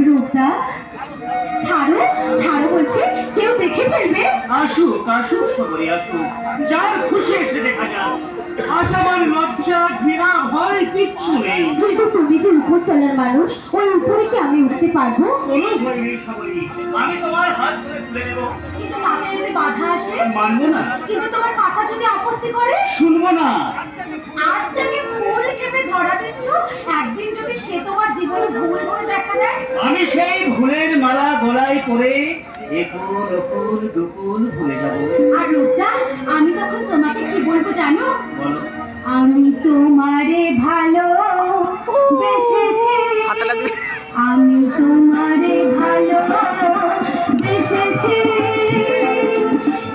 রূপদা, ছাড়ো ছাড়ো বলছে, কেউ দেখে ফেলবে। আসুক আসুক সবরি আসুক, যার খুশি এসে দেখা যাক। আজ আমার লজ্জা ঘৃণা ভয় কিচ্ছু নেই। কিন্তু তুমি যে উপর তলার মানুষ, ওই উপরে কি আমি উঠতে পারবো? কোনো ভয় নেই সবরি, আমি তোমার হাত ধরে তুলে নেব। কিন্তু তাতে যদি বাধা আসে? মানবো না। কিন্তু তোমার কাকা যদি আপত্তি করে? শুনবো না। আজ যাকে ভুল ভেবে ধরা দিচ্ছ, একদিন যদি সে তোমার জীবনে ভুল করে দেখা দেয়? আমি সেই ভুলের মালা গলায় পরে একুল অকুল দুকুল ভুলে যাব। আর রূপদা, আমি তখন তোমাকে কি বলবো জানো? বলো। আমি তোমারে ভালো বেসেছি, আমি তোমারে ভালো বেসেছি,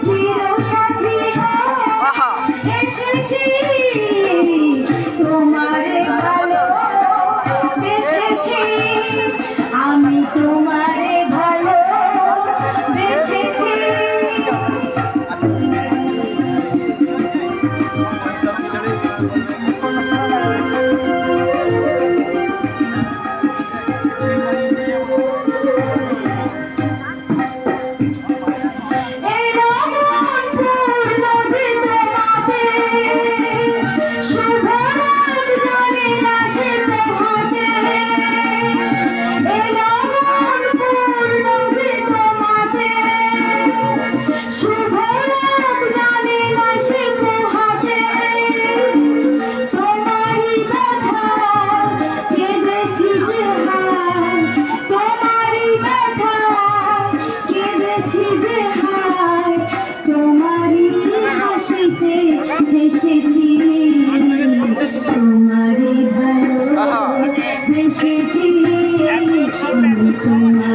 চিরসাথী হয়ে এসেছি, তোমারে ভালো বেসেছি, আমি তোমারে ভালো বেসেছি। তোমারে ভালো বেসেছি, আমি তোমারে